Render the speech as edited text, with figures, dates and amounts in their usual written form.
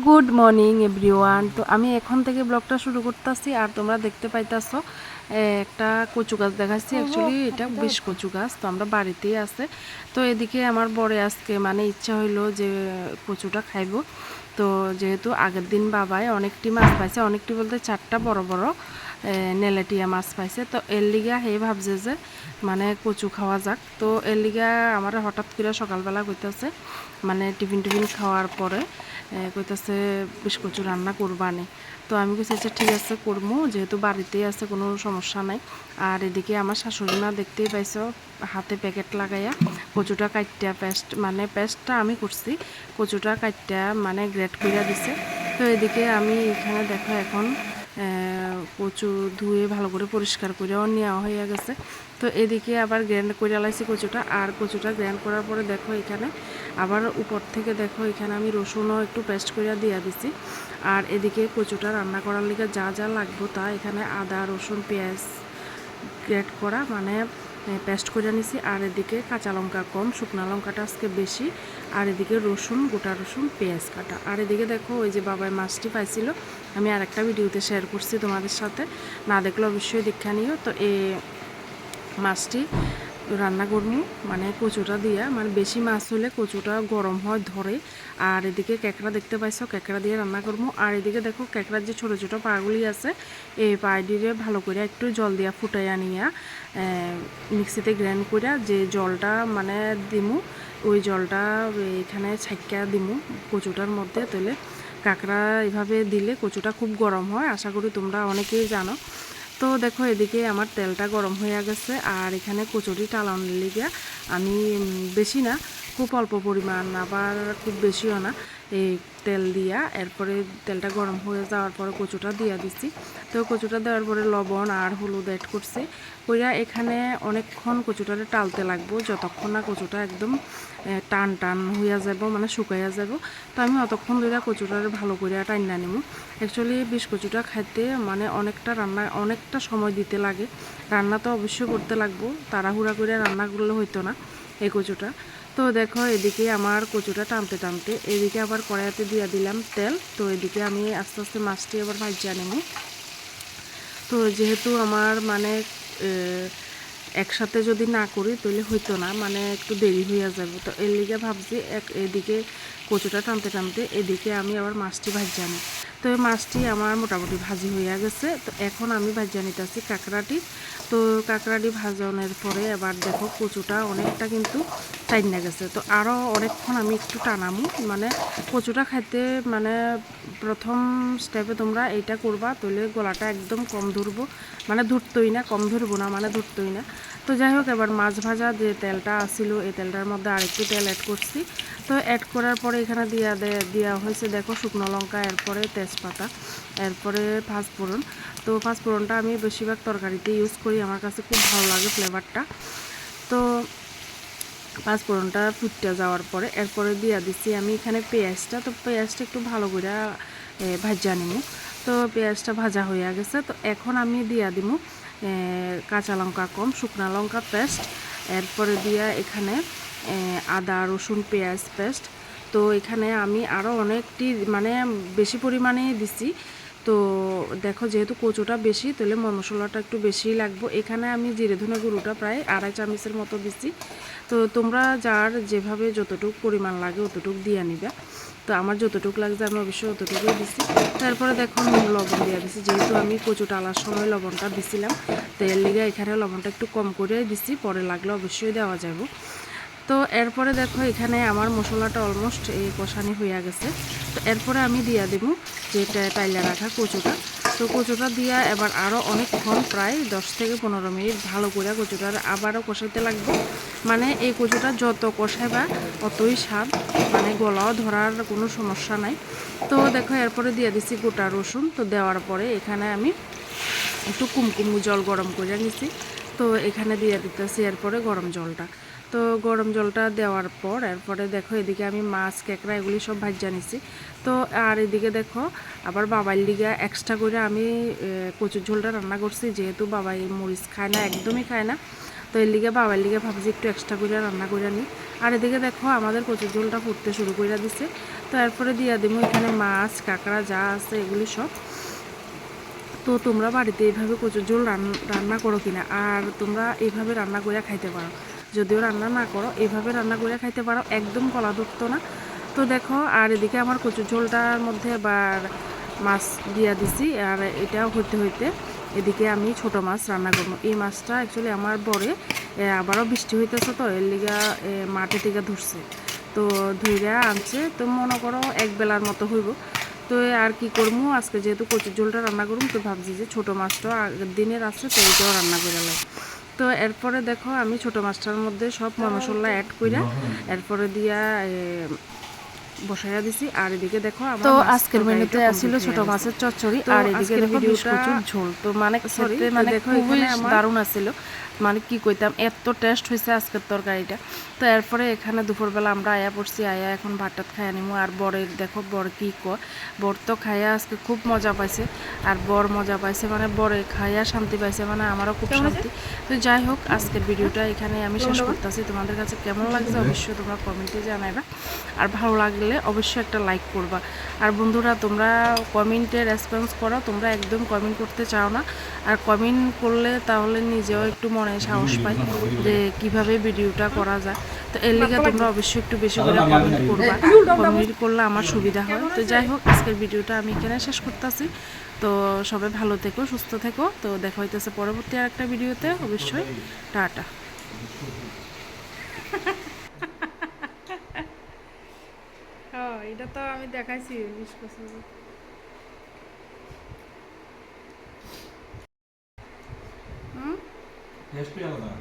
Good morning everyone. তো আমি এখন থেকে ব্লগটা শুরু করতেছি আর তোমরা দেখতে পাইতাছো একটা কচু গাছ দেখাচ্ছি। অ্যাকচুয়ালি এটা বেশ কচু গাছ, তো আমরা বাড়িতেই আছে। তো এদিকে আমার বরে আজকে মানে ইচ্ছা হইলো যে কচুটা খাইবো। তো যেহেতু আগের দিন বাবাই অনেকটি মাছ পাইছে, অনেকটি বলতে 4টা বড় বড় নেলেটিয়া মাছ পাইছে। তো এর লিগা হে ভাবছে যে মানে কচু খাওয়া যাক। তো এর লিগা আমার হঠাৎ করে সকালবেলা কইতাছে মানে টিফিন খাওয়ার পরে কইতাছে বেশ কচু রান্না করবানে। তো আমি কইছি আচ্ছা ঠিক আছে করবো, যেহেতু বাড়িতেই আছে কোনো সমস্যা নাই। আর এদিকে আমার শাশুড়ি মা দেখতেই পাইছো হাতে প্যাকেট লাগাইয়া কচুটা কাটটা পেস্ট, মানে পেস্টটা আমি করছি, কচুটা কাটটা মানে গ্রেট কইরা দিছে। তো এদিকে আমি এখানে দেখো এখন কচু ধুয়ে ভালো করে পরিষ্কার করেও নেওয়া হয়ে গেছে। তো এদিকে আবার গ্র্যান্ড করে লাইছি কচুটা, আর কচুটা গ্র্যান্ড করার পরে দেখো এখানে আবার উপর থেকে দেখো এখানে আমি রসুনও একটু পেস্ট করে দিয়ে দিছি। আর এদিকে কচুটা রান্না করার লিগে যা যা লাগবো তা এখানে আদা রসুন পেঁয়াজ গ্রেট করা মানে পেস্ট করে নিছি। আর এদিকে কাঁচা লঙ্কা কম, শুকনো লঙ্কাটা আজকে বেশি। আর এদিকে রসুন, গোটা রসুন, পেঁয়াজ কাটা। আর এদিকে দেখো ওই যে বাবাই মাছটি পাইছিল, আমি আরেকটা ভিডিওতে শেয়ার করছি তোমাদের সাথে, না দেখলে অবশ্যই দেখা নিও। তো এই মাছটি রান্না করবো মানে কচুটা দিয়া, মানে বেশি মাছ হলে কচুটা গরম হয় ধরে। আর এদিকে ক্যাকড়া দেখতে পাইছো, ক্যাকড়া দিয়ে রান্না করবো। আর এদিকে দেখো ক্যাকড়ার যে ছোটো ছোটো পাগুলি আছে, এই পাগুলিরে ভালো করে একটু জল দিয়া ফুটাইয়া নিয়া মিক্সিতে গ্রাইন্ড করে যে জলটা মানে দিমু, ওই জলটা এখানে ছাইকা দিমু কচুটার মধ্যে। তাহলে কাঁকড়া এভাবে দিলে কচুটা খুব গরম হয়, আশা করি তোমরা অনেকেই জানো। তো দেখো এদিকে আমার তেলটা গরম হয়ে গেছে। আর এখানে কচুরি টালানোর লিগে আমি বেশি না, খুব অল্প পরিমাণ, আবার খুব বেশিও না, এই তেল দিয়া এরপরে তেলটা গরম হয়ে যাওয়ার পরে কচুটা দিয়া দিচ্ছি। তো কচুটা দেওয়ার পরে লবণ আর হলুদ অ্যাড করছি, কইরা এখানে অনেকক্ষণ কচুটারে টালতে লাগবো, যতক্ষণ না কচুটা একদম টান টান হইয়া যাব, মানে শুকাইয়া যাব। তো আমি অতক্ষণ ধরে কচুটারে ভালো করে টাইনা নিব। অ্যাকচুয়ালি বিষ কচুটা খাইতে মানে অনেকটা রান্না, অনেকটা সময় দিতে লাগে। রান্না তো অবশ্যই করতে লাগবো, তাড়াহুড়া করে রান্না করলে হইতো না এই কচুটা। তো দেখো এদিকে আমার কচুটা টানতে টানতে এদিকে আবার কড়াইতে দিয়ে দিলাম তেল। তো এদিকে আমি আস্তে আস্তে মাছটি আবার ভাজিয়ে নেব। তো যেহেতু আমার মানে একসাথে যদি না করি তাহলে হইতো না, মানে একটু দেরি হইয়া যাবে। তো এর লিগে ভাবছি এদিকে কচুটা টানতে টানতে এদিকে আমি আবার মাছটি ভাজিয়ে নিই। তো এই মাছটি আমার মোটামুটি ভাজি হইয়া গেছে। তো এখন আমি ভাজিয়ে নিতেছি কাঁকড়াটি। তো কাঁকড়াটি ভাজানোর পরে এবার দেখো কচুটা অনেকটা কিন্তু টাইনা গেছে। তো আরও অনেকক্ষণ আমি একটু টানামু, মানে কচুটা খাইতে মানে প্রথম স্টেপে তোমরা এইটা করবা, তাহলে গলাটা একদম কম ধরবো, মানে ধরতই না, কম ধরবো না মানে ধরতই না। তো যাই হোক এবার মাছ ভাজা যে তেলটা আসছিল এই তেলটার মধ্যে আরেকটু তেল অ্যাড করছি। তো অ্যাড করার পরে এখানে দেওয়া হয়েছে দেখো শুকনো লঙ্কা, এরপরে তেজপাতা, এরপরে পাঁচফোড়ন। তো পাঁচফোড়নটা আমি বেশিরভাগ তরকারিতে ইউজ করি, আমার কাছে খুব ভালো লাগে ফ্লেভারটা। তো পাঁচফোড়নটা ফুটতে যাওয়ার পরে এরপরে দিয়ে দিচ্ছি আমি এখানে পেঁয়াজটা। তো পেঁয়াজটা একটু ভালো করে ভাজা নিব। তো পেঁয়াজটা ভাজা হয়ে গেছে। তো এখন আমি দিয়া দিব কাঁচা লঙ্কা কম, শুকনা লঙ্কা পেস্ট, এরপরে দিয়া এখানে আদা রসুন পেঁয়াজ পেস্ট। তো এখানে আমি আরও অনেকটি মানে বেশি পরিমাণে দিছি। তো দেখো যেহেতু কচুটা বেশি তাহলে মশলাটা একটু বেশিই লাগবে। এখানে আমি জিরে ধনে গুঁড়োটা প্রায় 2.5 চামচের মতো দিছি। তো তোমরা যার যেভাবে যতটুকু পরিমাণ লাগে অতটুকু দিয়ে নিবে। তো আমার যতটুকু লাগছে আমি অবশ্যই অতটুকুই দিছি। তারপরে দেখো লবণ দিয়ে দিছি, যেহেতু আমি কচু টালার সময় লবণটা দিছিলাম, তো এর লিগে এখানে লবণটা একটু কম করে দিছি, পরে লাগলে অবশ্যই দেওয়া যাবে। তো এরপরে দেখো এখানে আমার মশলাটা অলমোস্ট এই কষানি হয়ে গেছে। তো এরপরে আমি দিয়ে দেবো যে টাইলা রাখা কচুটা। তো কচুটা দিয়া এবার আরও অনেকক্ষণ প্রায় 10 থেকে 15 মিনিট ভালো করে কচুটা আবারও কষাইতে লাগবে। মানে এই কচুটা যত কষাইবা অতই স্বাদ, মানে গলাও ধরার কোনো সমস্যা নাই। তো দেখো এরপরে দিয়ে দিচ্ছি গোটা রসুন। তো দেওয়ার পরে এখানে আমি একটু কুমকুমু জল গরম করে নিছি। তো এখানে দিয়ে দিতেছি এরপরে গরম জলটা। তো গরম জলটা দেওয়ার পর এরপরে দেখো এদিকে আমি মাছ ক্যাকড়া এগুলি সব ভাজা নিছি। তো আর এদিকে দেখো আবার বাবার লিগা এক্সট্রা করে আমি কচুর ঝোলটা রান্না করছি, যেহেতু বাবাই মরিচ খায় না, একদমই খায় না। তো এর লিগে বাবার লিগে ভাবছি একটু এক্সট্রা করে রান্না করে নিই। আর এদিকে দেখো আমাদের কচুর ঝোলটা ফুটতে শুরু করে দিছে। তো এরপরে দিয়ে দিব এখানে মাছ কাঁকড়া যা আছে এগুলি সব। তো তোমরা বাড়িতে এইভাবে কচুর ঝোল রান্না করো কিনা, আর তোমরা এইভাবে রান্না করে খাইতে পারো। যদিও রান্না না করো এইভাবে রান্না করে খাইতে পারো, একদম কলা ধরতো না। তো দেখো আর এদিকে আমার কচুর ঝোলটার মধ্যে আবার মাছ দিয়া দিছি, আর এটা হইতে হইতে এদিকে আমি ছোট মাছ রান্না করবো। এই মাছটা অ্যাকচুয়ালি আমার বরে আবারও বৃষ্টি হইতেছে, তো এর লিগা মাঠে থেকে ধরছে, তো ধইরা আনছে। তো মনে করো এক বেলার মতো হইব। তো আর কি করবো, আজকে যেহেতু কচুর ঝোলটা রান্না করবো, তো ভাবছি যে ছোটো মাছটা আগের দিনের আছে, তো এইটাও রান্না করে লাগে। তো এরপরে দেখো আমি ছোটো মাছটার মধ্যে সব মশলা অ্যাড কইরা এরপরে দিয়া বসাইয়া দিছি। আর এদিকে দেখো তো আজকের মেনুতে ছিল ছোট মাছের চচ্চড়ি, আর এদিকে দেখো কচুর ঝোল। তো মানে খেতে মানে খুবই দারুণ আছিল, মানে কি কইতাম, এত টেস্ট হয়েছে আজকের তরকারিটা। তো এরপরে এখানে দুপুরবেলা আমরা আয়া পড়ছি, আয়া এখন ভাত টাত খাইয়া নিমু। আর বরের দেখো বর কি কয়, বর তো খাইয়া আজকে খুব মজা পাইছে, আর বর মজা পাইছে মানে বরে খাইয়া শান্তি পাইছে, মানে আমারও খুব শান্তি। তো যাই হোক আজকের ভিডিওটা এখানে আমি শেষ করতেছি। তোমাদের কাছে কেমন লাগছে অবশ্যই তোমরা কমেন্টে জানাইবা, আর ভালো লাগলে অবশ্যই একটা লাইক করবা। আর বন্ধুরা তোমরা কমেন্টে রেসপন্স করো, তোমরা একদম কমেন্ট করতে চাও না, আর কমেন্ট করলে তাহলে নিজেও একটু মনে সাহস পাই যে কিভাবে ভিডিওটা করা যায়। তো এর লিগে তোমরা অবশ্যই একটু বেশি করে কমেন্ট করবা, কমেন্ট করলে আমার সুবিধা হয়। তো যাই হোক আজকের ভিডিওটা আমি এখানে শেষ করতেছি। তো সবাই ভালো থেকো, সুস্থ থেকো। তো দেখা হইতেছে পরবর্তী আর একটা ভিডিওতে, অবশ্যই টাটা। হ্যাঁ এটা তো আমি দেখাইছি 20 বছর। হুম টেস্টই আলাদা।